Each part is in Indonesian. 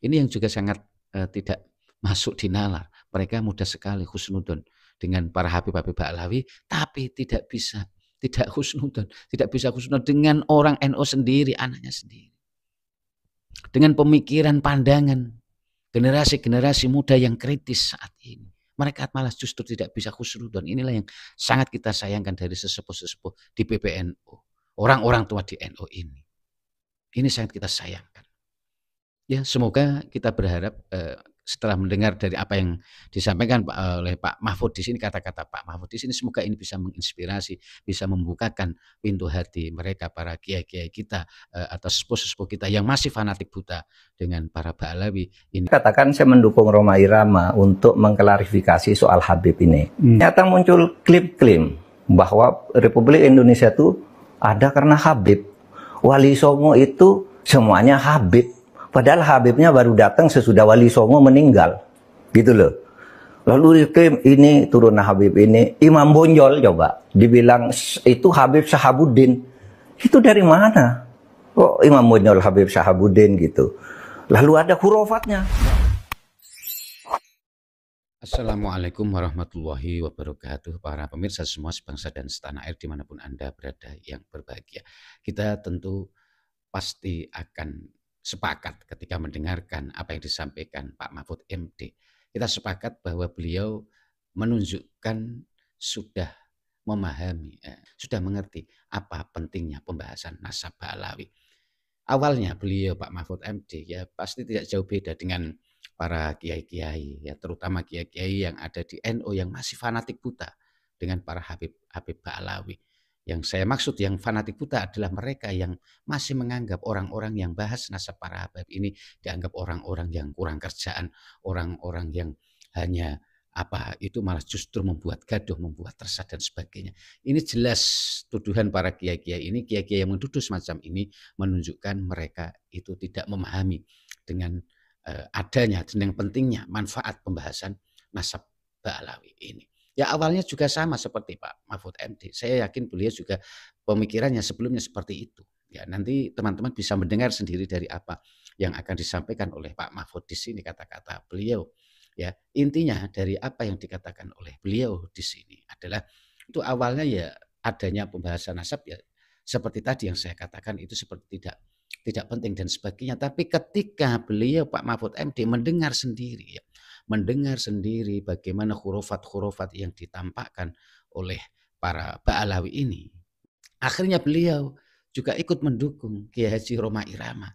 Ini yang juga sangat tidak masuk di nalar. Mereka mudah sekali husnudon dengan para Habib-Habib Ba'alawi, tapi tidak husnudon, tidak bisa husnudon dengan orang NU sendiri, anaknya sendiri. Dengan pemikiran pandangan generasi-generasi muda yang kritis saat ini. Mereka malah justru tidak bisa husnudon. Inilah yang sangat kita sayangkan dari sesepuh-sesepuh di PBNU. Orang-orang tua di NU ini. Ini sangat kita sayangkan. Ya, semoga kita berharap setelah mendengar dari apa yang disampaikan oleh Pak Mahfud di sini, kata-kata Pak Mahfud di sini, semoga ini bisa menginspirasi, bisa membukakan pintu hati mereka, para kiai-kiai kita atau sepuh-sepuh kita yang masih fanatik buta dengan para Ba'alawi ini. Katakan saya mendukung Rhoma Irama untuk mengklarifikasi soal Habib ini. Ternyata muncul klaim bahwa Republik Indonesia itu ada karena Habib. Wali Songo itu semuanya Habib. Padahal Habibnya baru datang sesudah Wali Songo meninggal. Gitu loh. Lalu klaim ini turun Habib ini. Imam Bonjol coba. Dibilang itu Habib Sahabuddin. Itu dari mana? Oh, Imam Bonjol Habib Sahabuddin gitu. Lalu ada hurufatnya. Assalamualaikum warahmatullahi wabarakatuh. Para pemirsa semua sebangsa dan setanah air dimanapun Anda berada yang berbahagia. Kita tentu pasti akan sepakat ketika mendengarkan apa yang disampaikan Pak Mahfud MD. Kita sepakat bahwa beliau menunjukkan sudah memahami, sudah mengerti apa pentingnya pembahasan nasab Ba'alawi. Awalnya beliau Pak Mahfud MD ya pasti tidak jauh beda dengan para kiai-kiai ya, terutama kiai-kiai yang ada di NU yang masih fanatik buta dengan para Habib Ba'alawi. Yang saya maksud yang fanatik buta adalah mereka yang masih menganggap orang-orang yang bahas nasab para Habib ini dianggap orang-orang yang kurang kerjaan, orang-orang yang hanya itu malah justru membuat gaduh, membuat resah dan sebagainya. Ini jelas tuduhan para kiai-kiai ini, kiai-kiai yang menuduh semacam ini menunjukkan mereka itu tidak memahami dengan adanya dan pentingnya manfaat pembahasan nasab Ba'alawi ini. Ya awalnya juga sama seperti Pak Mahfud MD. Saya yakin beliau juga pemikirannya sebelumnya seperti itu. Ya nanti teman-teman bisa mendengar sendiri dari apa yang akan disampaikan oleh Pak Mahfud di sini kata-kata beliau. Ya intinya dari apa yang dikatakan oleh beliau di sini adalah itu awalnya ya adanya pembahasan nasab ya seperti tadi yang saya katakan itu seperti tidak penting dan sebagainya. Tapi ketika beliau Pak Mahfud MD mendengar sendiri ya, mendengar sendiri bagaimana khurafat-khurafat yang ditampakkan oleh para Ba'alawi ini. Akhirnya beliau juga ikut mendukung Kiai Haji Rhoma Irama.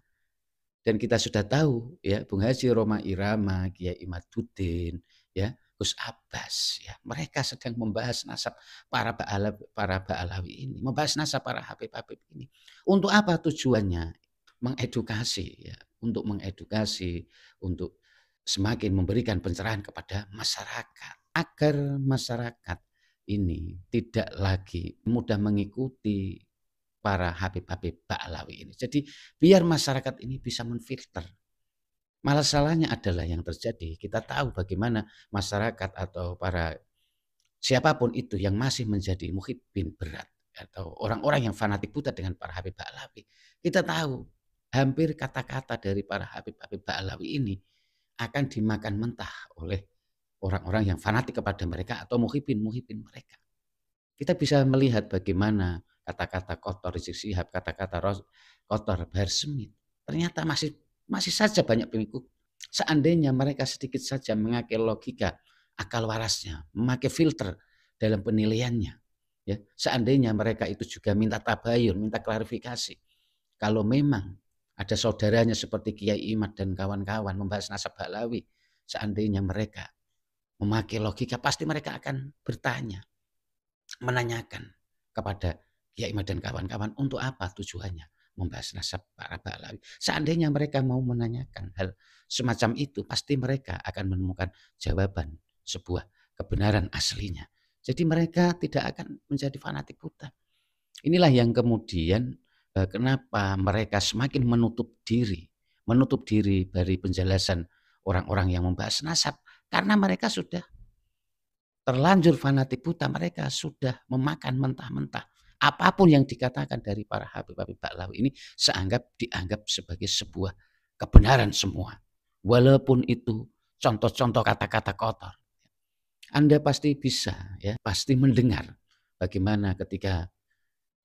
Dan kita sudah tahu ya Bung Haji Rhoma Irama, Kiai Imaduddin, ya Gus Abbas, ya mereka sedang membahas nasab para Ba'alawi ini, membahas nasab para Habib-Habib ini. Untuk apa tujuannya? Mengedukasi ya, untuk mengedukasi, untuk semakin memberikan pencerahan kepada masyarakat agar masyarakat ini tidak lagi mudah mengikuti para Habib-Habib Ba'alawi ini. Jadi biar masyarakat ini bisa menfilter. Masalahnya adalah yang terjadi, kita tahu bagaimana masyarakat atau para siapapun itu yang masih menjadi muhibbin berat atau orang-orang yang fanatik buta dengan para Habib Ba'alawi. Kita tahu hampir kata-kata dari para Habib-Habib Ba'alawi ini akan dimakan mentah oleh orang-orang yang fanatik kepada mereka atau muhibbin mereka. Kita bisa melihat bagaimana kata-kata kotor Rizik Syihab, kata-kata kotor Bahar Smith. Ternyata masih saja banyak pengikut. Seandainya mereka sedikit saja memakai logika, akal warasnya, memakai filter dalam penilaiannya. Ya, seandainya mereka itu juga minta tabayun, minta klarifikasi. Kalau memang ada saudaranya seperti Kiai Imad dan kawan-kawan membahas nasab Ba'alawi, seandainya mereka memakai logika, pasti mereka akan bertanya, menanyakan kepada Kiai Imad dan kawan-kawan untuk apa tujuannya membahas nasab para Ba'alawi. Seandainya mereka mau menanyakan hal semacam itu, pasti mereka akan menemukan jawaban sebuah kebenaran aslinya. Jadi mereka tidak akan menjadi fanatik buta. Inilah yang kemudian kenapa mereka semakin menutup diri dari penjelasan orang-orang yang membahas nasab, karena mereka sudah terlanjur fanatik buta, mereka sudah memakan mentah-mentah apapun yang dikatakan dari para Habib-Habib Ba'alawi ini dianggap sebagai sebuah kebenaran semua. walaupun itu contoh-contoh kata-kata kotor. Anda pasti bisa ya, pasti mendengar bagaimana ketika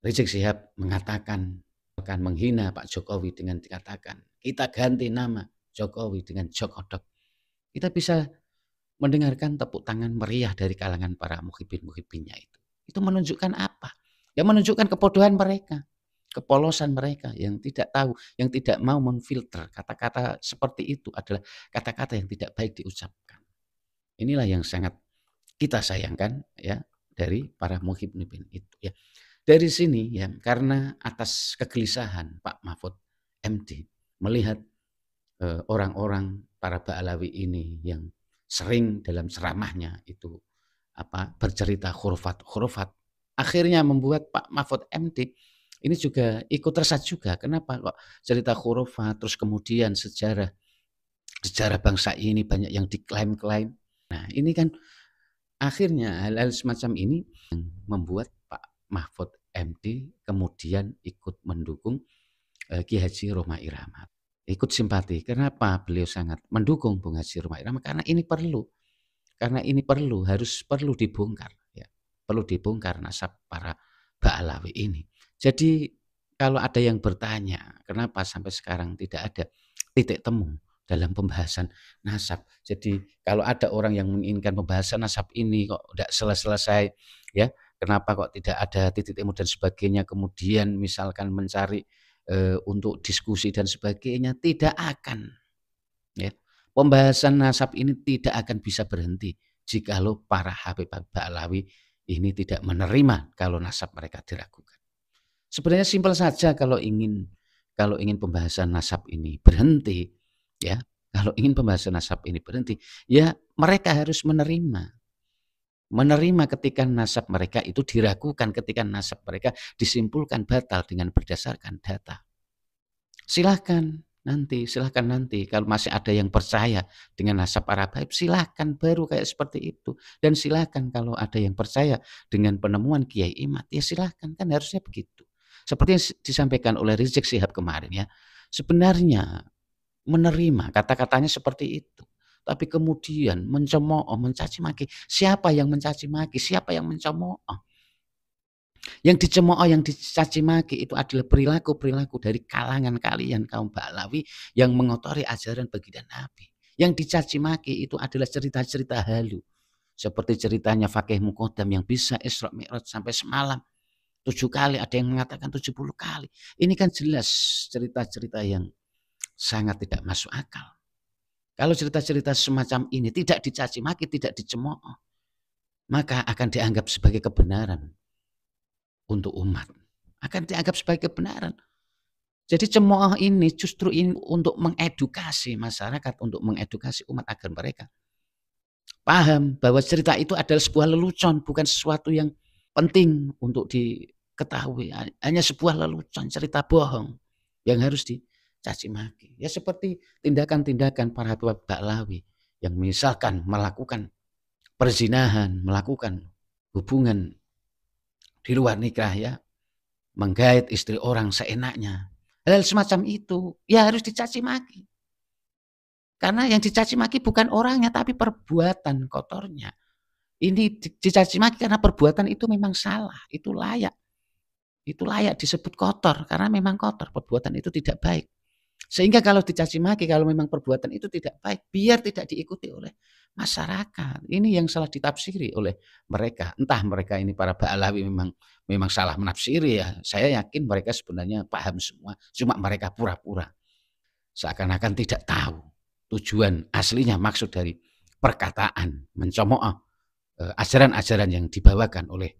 Rizik Syihab mengatakan akan menghina Pak Jokowi dengan dikatakan kita ganti nama Jokowi dengan Jokodok. Kita bisa mendengarkan tepuk tangan meriah dari kalangan para muhibin-muhibinnya itu. Itu menunjukkan apa? Ya menunjukkan kebodohan mereka, kepolosan mereka yang tidak tahu, yang tidak mau memfilter kata-kata seperti itu adalah kata-kata yang tidak baik diucapkan. Inilah yang sangat kita sayangkan ya dari para muhibin itu ya. Dari sini ya karena atas kegelisahan Pak Mahfud MD melihat orang-orang para Ba'alawi ini yang sering dalam ceramahnya itu bercerita khurafat akhirnya membuat Pak Mahfud MD ini juga ikut resah juga. Kenapa kok cerita khurafat terus kemudian sejarah bangsa ini banyak yang diklaim-klaim. Nah, ini kan akhirnya hal-hal semacam ini membuat Pak Mahfud MD kemudian ikut mendukung Ki Haji Roma Irama. Ikut simpati. Kenapa beliau sangat mendukung Bung Haji Roma Irama? Karena ini perlu. Harus perlu dibongkar. Ya. Perlu dibongkar nasab para Ba'alawi ini. Jadi kalau ada yang bertanya, kenapa sampai sekarang tidak ada titik temu dalam pembahasan nasab. Jadi kalau ada orang yang menginginkan pembahasan nasab ini kok tidak selesai, ya kenapa kok tidak ada titik temu dan sebagainya, kemudian misalkan mencari untuk diskusi dan sebagainya, tidak akan. Ya. Pembahasan nasab ini tidak akan bisa berhenti jikalau para Habib Ba'alawi ini tidak menerima kalau nasab mereka diragukan. Sebenarnya simpel saja kalau ingin pembahasan nasab ini berhenti, ya. Kalau ingin pembahasan nasab ini berhenti, ya mereka harus menerima ketika nasab mereka itu diragukan, ketika nasab mereka disimpulkan batal dengan berdasarkan data. Silahkan nanti kalau masih ada yang percaya dengan nasab para Habib, silahkan baru kayak seperti itu. Dan silahkan kalau ada yang percaya dengan penemuan Kiai Imad, ya silahkan, kan harusnya begitu. Seperti yang disampaikan oleh Rizik Syihab kemarin ya, sebenarnya menerima kata-katanya seperti itu. Tapi kemudian mencemooh, mencaci maki. Siapa yang mencaci maki? Siapa yang mencemooh? Yang dicemooh, yang dicaci maki itu adalah perilaku-perilaku dari kalangan kalian kaum Ba'alawi yang mengotori ajaran baginda Nabi. Yang dicaci maki itu adalah cerita-cerita halu. Seperti ceritanya Fakih Muqaddam yang bisa Isra Mi'raj sampai semalam 7 kali, ada yang mengatakan 70 kali. Ini kan jelas cerita-cerita yang sangat tidak masuk akal. Kalau cerita-cerita semacam ini tidak dicaci maki, tidak dicemooh, maka akan dianggap sebagai kebenaran untuk umat. Akan dianggap sebagai kebenaran. Jadi cemooh ini justru ini untuk mengedukasi masyarakat, untuk mengedukasi umat agar mereka paham bahwa cerita itu adalah sebuah lelucon, bukan sesuatu yang penting untuk diketahui. Hanya sebuah lelucon, cerita bohong yang harus dicaci maki. Ya seperti tindakan-tindakan para Ba'alawi yang misalkan melakukan perzinahan, melakukan hubungan di luar nikah ya, menggait istri orang seenaknya. Hal semacam itu ya harus dicaci maki. Karena yang dicaci maki bukan orangnya tapi perbuatan kotornya. Ini dicaci maki karena perbuatan itu memang salah, itu layak. Itu layak disebut kotor karena memang kotor, perbuatan itu tidak baik. Sehingga kalau dicaci maki, kalau memang perbuatan itu tidak baik, biar tidak diikuti oleh masyarakat. Ini yang salah ditafsiri oleh mereka. Entah mereka ini para Ba'alawi memang salah menafsiri ya. Saya yakin mereka sebenarnya paham semua, cuma mereka pura-pura. Seakan-akan tidak tahu tujuan aslinya, maksud dari perkataan mencemooh ajaran-ajaran yang dibawakan oleh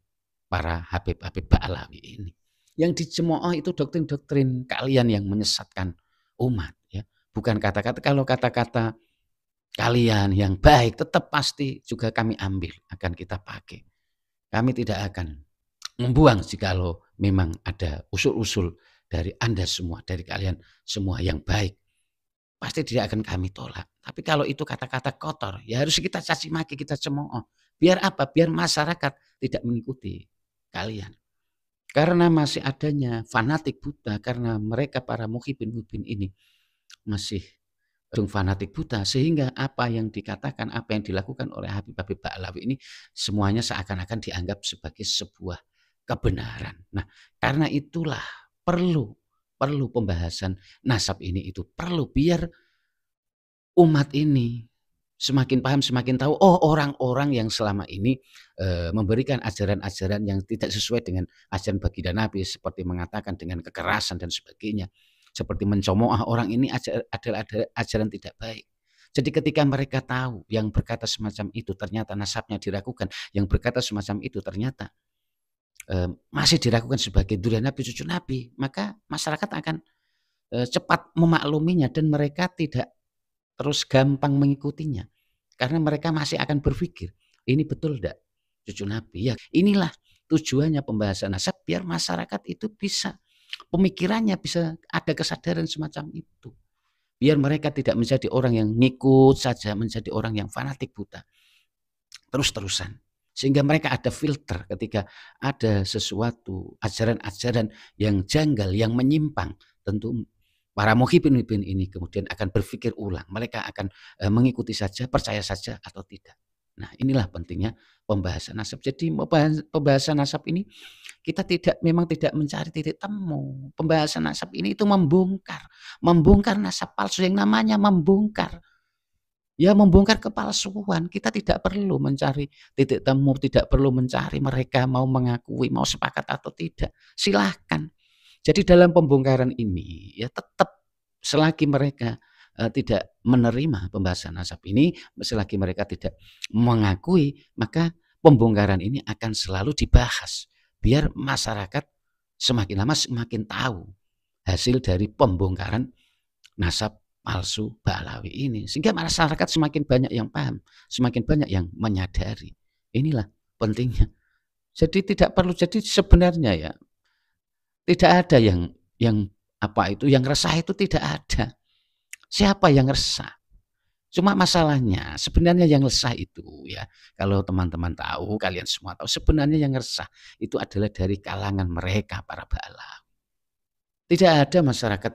para Habib-Habib Ba'alawi ini. Yang dicemooh itu doktrin-doktrin kalian yang menyesatkan umat ya. Bukan kata-kata, kalau kata-kata kalian yang baik tetap pasti juga kami ambil, akan kita pakai. Kami tidak akan membuang jikalau memang ada usul-usul dari Anda semua, dari kalian semua yang baik. Pasti tidak akan kami tolak. Tapi kalau itu kata-kata kotor, ya harus kita caci maki, kita cemooh. Biar apa? Biar masyarakat tidak mengikuti kalian. Karena masih adanya fanatik buta, karena mereka para muhibin ini masih fanatik buta, sehingga apa yang dikatakan, apa yang dilakukan oleh Habib-Habib Ba'alawi ini semuanya seakan-akan dianggap sebagai sebuah kebenaran. Nah, karena itulah perlu pembahasan nasab ini, itu perlu biar umat ini semakin paham, semakin tahu, oh orang-orang yang selama ini memberikan ajaran-ajaran yang tidak sesuai dengan ajaran baginda Nabi, seperti mengatakan dengan kekerasan dan sebagainya, seperti mencemooh orang ini adalah ajaran tidak baik. Jadi ketika mereka tahu yang berkata semacam itu ternyata nasabnya diragukan, yang berkata semacam itu ternyata masih diragukan sebagai durian Nabi, cucu Nabi, maka masyarakat akan cepat memakluminya dan mereka tidak terus gampang mengikutinya. Karena mereka masih akan berpikir, ini betul enggak cucu Nabi? Ya, inilah tujuannya pembahasan nasab, biar masyarakat itu bisa, pemikirannya bisa ada kesadaran semacam itu. Biar mereka tidak menjadi orang yang ngikut saja, menjadi orang yang fanatik buta terus-terusan. Sehingga mereka ada filter ketika ada sesuatu ajaran-ajaran yang janggal, yang menyimpang, tentu para muhibin ini kemudian akan berpikir ulang. Mereka akan mengikuti saja, percaya saja atau tidak. Nah, inilah pentingnya pembahasan nasab. Jadi pembahasan nasab ini kita memang tidak mencari titik temu. Pembahasan nasab ini itu membongkar nasab palsu, yang namanya membongkar. Ya, membongkar kepalsuan. Kita tidak perlu mencari titik temu, tidak perlu mencari mereka mau mengakui, mau sepakat atau tidak. Silahkan. Jadi dalam pembongkaran ini ya tetap selagi mereka tidak menerima pembahasan nasab ini, selagi mereka tidak mengakui, maka pembongkaran ini akan selalu dibahas biar masyarakat semakin lama semakin tahu hasil dari pembongkaran nasab palsu Ba'alawi ini, sehingga masyarakat semakin banyak yang paham, semakin banyak yang menyadari. Inilah pentingnya. Jadi tidak perlu, jadi sebenarnya ya tidak ada yang apa itu, yang resah itu tidak ada. Siapa yang resah? Cuma masalahnya sebenarnya yang resah itu ya, kalau teman-teman tahu, kalian semua tahu, sebenarnya yang resah itu adalah dari kalangan mereka para Ba'alawi. Tidak ada masyarakat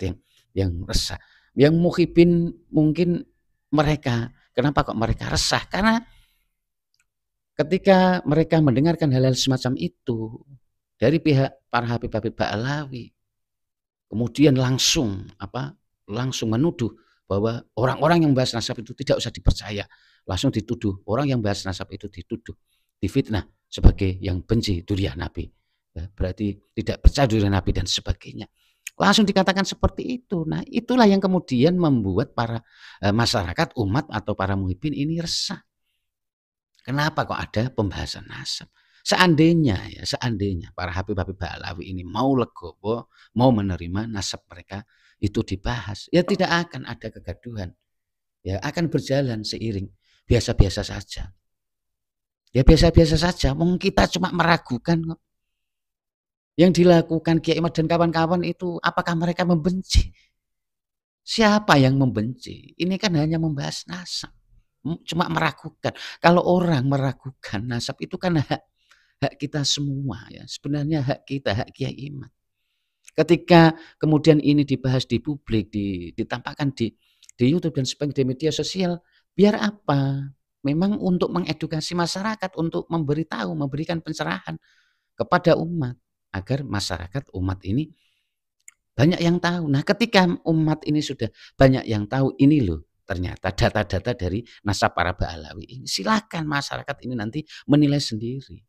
yang resah. Yang muhibin mungkin mereka. Kenapa kok mereka resah? Karena ketika mereka mendengarkan hal-hal semacam itu dari pihak para Habib-Habib Ba'alawi, kemudian langsung menuduh bahwa orang-orang yang bahas nasab itu tidak usah dipercaya, langsung dituduh orang yang bahas nasab itu, dituduh, difitnah sebagai yang benci durian Nabi, ya, berarti tidak percaya durian Nabi dan sebagainya. Langsung dikatakan seperti itu. Nah, itulah yang kemudian membuat para masyarakat, umat atau para muhibin ini resah. Kenapa kok ada pembahasan nasab? Seandainya para Habib-Habib Ba'alawi ini mau legowo, mau menerima nasab mereka itu dibahas, ya tidak akan ada kegaduhan. Ya akan berjalan seiring, biasa-biasa saja. Ya biasa-biasa saja, mungkin kita cuma meragukan kok. Yang dilakukan Kiai Ahmad dan kawan-kawan itu apakah mereka membenci? Siapa yang membenci? Ini kan hanya membahas nasab, cuma meragukan. Kalau orang meragukan nasab itu kan hak kita semua ya. Sebenarnya hak kita, hak Kiai Ahmad. Ketika kemudian ini dibahas di publik, ditampakkan di YouTube dan sebagainya, di media sosial, biar apa? Memang untuk mengedukasi masyarakat, untuk memberitahu, memberikan pencerahan kepada umat, agar masyarakat, umat ini banyak yang tahu. Nah, ketika umat ini sudah banyak yang tahu, ini loh ternyata data-data dari nasab para Ba'alawi ini, silakan masyarakat ini nanti menilai sendiri.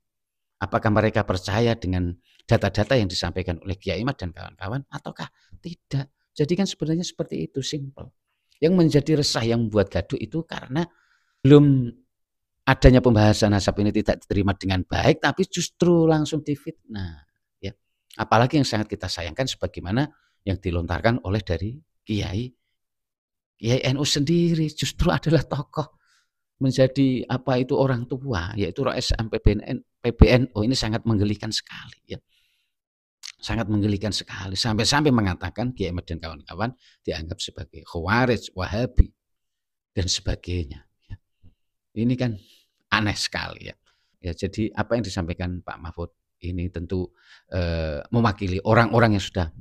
Apakah mereka percaya dengan data-data yang disampaikan oleh Kiai Ahmad dan kawan-kawan ataukah tidak. Jadi kan sebenarnya seperti itu, simple. Yang menjadi resah, yang membuat gaduh itu karena belum adanya pembahasan nasab ini tidak diterima dengan baik, tapi justru langsung difitnah. Ya. Apalagi yang sangat kita sayangkan sebagaimana yang dilontarkan oleh dari Kiai NU sendiri, justru adalah tokoh menjadi apa itu orang tua, yaitu Rais PBNU. Ini sangat menggelikan sekali ya. Sangat menggelikan sekali, sampai-sampai mengatakan Kiai Ahmad dan kawan-kawan dianggap sebagai Khawarij, Wahabi dan sebagainya ya. Ini kan aneh sekali ya. Ya, jadi apa yang disampaikan Pak Mahfud ini tentu mewakili orang-orang yang sudah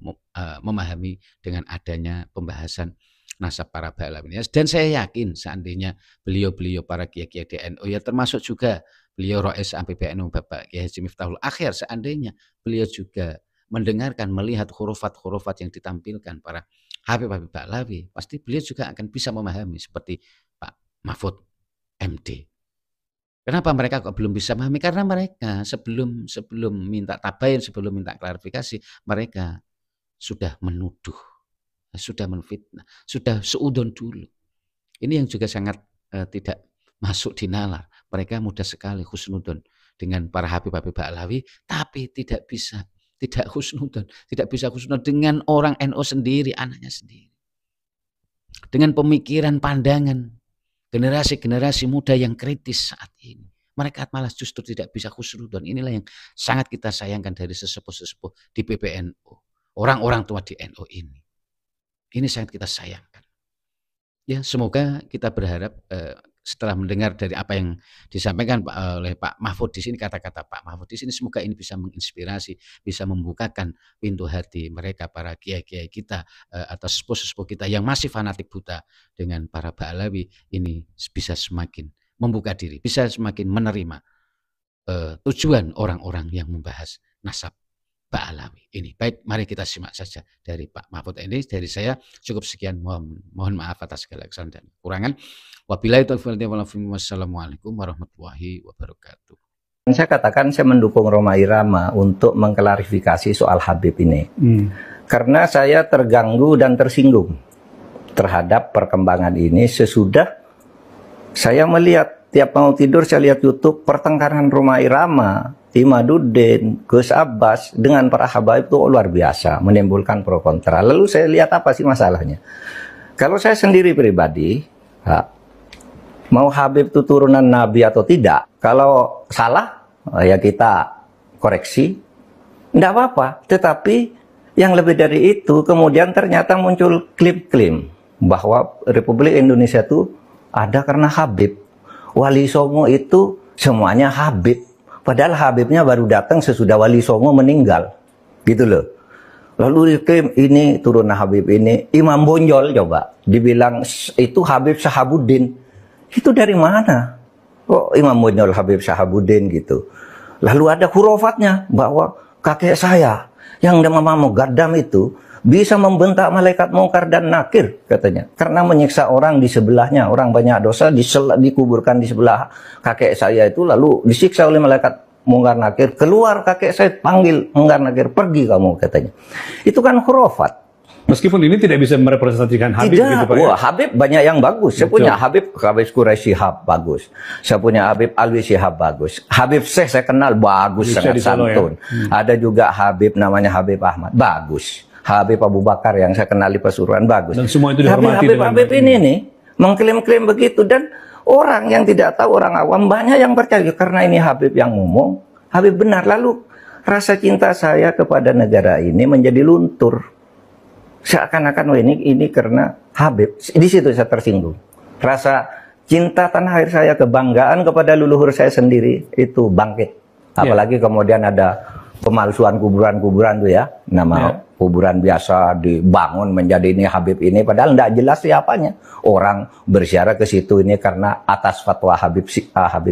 memahami dengan adanya pembahasan nasab para Pahlawi. Dan saya yakin seandainya beliau-beliau para kiai-kiai di NU, ya termasuk juga beliau Rais PBNU Bapak Kiai Haji Miftahul Akhir, seandainya beliau juga mendengarkan, melihat hurufat-hurufat yang ditampilkan para Habib-Habib Pahlawi, pasti beliau juga akan bisa memahami seperti Pak Mahfud MD. Kenapa mereka kok belum bisa memahami? Karena mereka sebelum minta tabayun, sebelum minta klarifikasi, mereka sudah menuduh, sudah menfitnah, sudah seudon dulu. Ini yang juga sangat tidak masuk di nalar. Mereka mudah sekali husnudon dengan para Habib-Habib Pahlawi, tapi tidak bisa husnudon dengan orang NU sendiri, anaknya sendiri. Dengan pemikiran, pandangan generasi-generasi muda yang kritis saat ini, mereka malah justru tidak bisa husnudon. Inilah yang sangat kita sayangkan dari sesepuh-sesepuh di PBNU, orang-orang tua di NU ini. Ini sangat kita sayangkan. Ya, semoga kita berharap setelah mendengar dari apa yang disampaikan oleh Pak Mahfud di sini, kata-kata Pak Mahfud di sini, semoga ini bisa menginspirasi, bisa membukakan pintu hati mereka, para kiai-kiai kita atau sepuh-sepuh kita yang masih fanatik buta dengan para Pahlawi ini, bisa semakin membuka diri, bisa semakin menerima tujuan orang-orang yang membahas nasab Pahlawi ini. Baik, mari kita simak saja dari Pak Mahfud ini. Dari saya cukup sekian, mohon maaf atas segala kesalahan dan kekurangan. Wabillahi taufiq wal hidayah. Wassalamualaikum warahmatullahi wabarakatuh. Saya katakan saya mendukung Rhoma Irama untuk mengklarifikasi soal Habib ini. Karena saya terganggu dan tersinggung terhadap perkembangan ini sesudah saya melihat tiap mau tidur saya lihat YouTube pertengkaran Rhoma Irama, Imaduddin, Gus Abbas dengan para habaib itu luar biasa, menimbulkan pro kontra. Lalu saya lihat apa sih masalahnya. Kalau saya sendiri pribadi, mau Habib itu turunan Nabi atau tidak, kalau salah ya kita koreksi, tidak apa-apa. Tetapi yang lebih dari itu, kemudian ternyata muncul klaim-klaim bahwa Republik Indonesia itu ada karena Habib. Wali Songo itu semuanya Habib. Padahal Habibnya baru datang sesudah Wali Songo meninggal. Gitu loh. Lalu diklaim ini turunan Habib ini. Imam Bonjol coba. Dibilang itu Habib Sahabuddin. Itu dari mana? Oh, Imam Bonjol Habib Sahabuddin gitu. Lalu ada hurufatnya bahwa kakek saya yang nama Mugaddam itu bisa membentak malaikat mungkar dan nakir katanya. Karena menyiksa orang di sebelahnya. Orang banyak dosa dikuburkan di sebelah kakek saya itu. Lalu disiksa oleh malaikat mungkar nakir. Keluar kakek saya panggil mungkar nakir. Pergi kamu katanya. Itu kan khurafat. Meskipun ini tidak bisa merepresentasikan Habib tidak, gitu Pak. Wah, Habib banyak yang bagus. Saya punya Habib Quraisy Shihab bagus. Saya punya Habib Alwi Shihab bagus. Habib Syekh saya kenal bagus, sangat santun. Ya? Ada juga Habib namanya Habib Ahmad bagus. Habib Abu Bakar yang saya kenal di Pasuruan bagus. Dan semua itu dihormati. Habib ini nih mengklaim-klaim begitu, dan orang yang tidak tahu, orang awam banyak yang percaya karena ini Habib yang ngomong, Habib benar. Lalu rasa cinta saya kepada negara ini menjadi luntur. Seakan-akan oh ini karena Habib. Di situ saya tersinggung. Rasa cinta tanah air saya, kebanggaan kepada leluhur saya sendiri itu bangkit. Apalagi kemudian ada pemalsuan kuburan-kuburan tuh ya. Nama kuburan biasa dibangun menjadi ini Habib ini, padahal tidak jelas siapanya. Orang berziarah ke situ ini karena atas fatwa Habib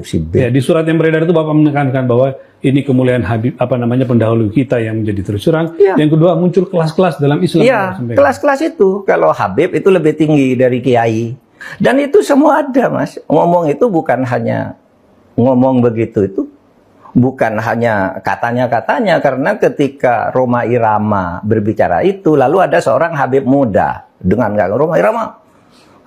Sibir. Ya, di surat yang beredar itu Bapak menekankan bahwa ini kemuliaan Habib, pendahulu kita yang menjadi terus terang. Ya. Yang kedua, muncul kelas-kelas dalam Islam. Iya, kelas-kelas itu. Kalau Habib itu lebih tinggi dari kiai. Dan itu semua ada, Mas. Ngomong itu bukan hanya ngomong begitu, itu bukan hanya katanya-katanya, karena ketika Rhoma Irama berbicara itu, lalu ada seorang Habib muda dengan Rhoma Irama,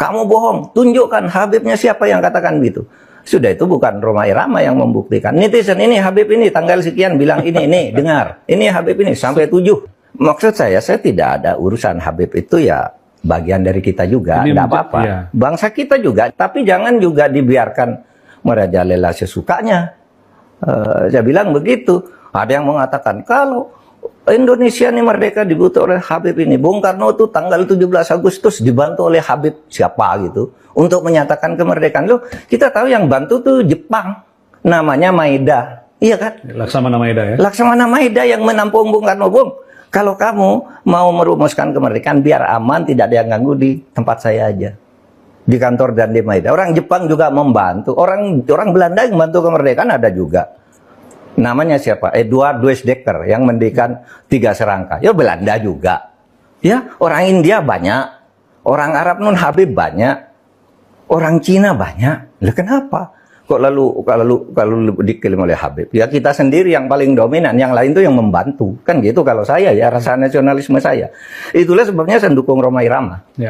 kamu bohong, tunjukkan Habibnya siapa yang katakan begitu. Sudah, itu bukan Rhoma Irama yang membuktikan. Netizen ini Habib ini tanggal sekian bilang ini dengar, ini Habib ini sampai 7. Maksud saya tidak ada urusan. Habib itu ya bagian dari kita juga, tidak apa-apa. Ya. Bangsa kita juga, tapi jangan juga dibiarkan merajalela sesukanya. Saya bilang begitu. Ada yang mengatakan kalau Indonesia ini merdeka dibutuh oleh Habib ini. Bung Karno itu tanggal 17 Agustus dibantu oleh Habib siapa gitu untuk menyatakan kemerdekaan. Loh, kita tahu yang bantu tuh Jepang, namanya Maeda. Iya kan? Laksamana Maeda ya. Laksamana Maeda yang menampung Bung Karno. Bung, Kalau kamu mau merumuskan kemerdekaan biar aman, tidak ada yang ganggu, di tempat saya aja. Di kantor dan di Maeda. Orang Jepang juga membantu. Orang Belanda yang membantu kemerdekaan ada juga. Namanya siapa? Eduard Weizsäcker yang mendirikan 3 serangka. Ya Belanda juga. Ya, orang India banyak. Orang Arab Nun Habib banyak. Orang Cina banyak. Lah kenapa? Kok kalau diklaim oleh Habib? Ya kita sendiri yang paling dominan, yang lain tuh yang membantu. Kan gitu kalau saya ya, rasa nasionalisme saya. Itulah sebabnya saya dukung Rhoma Irama. Ya.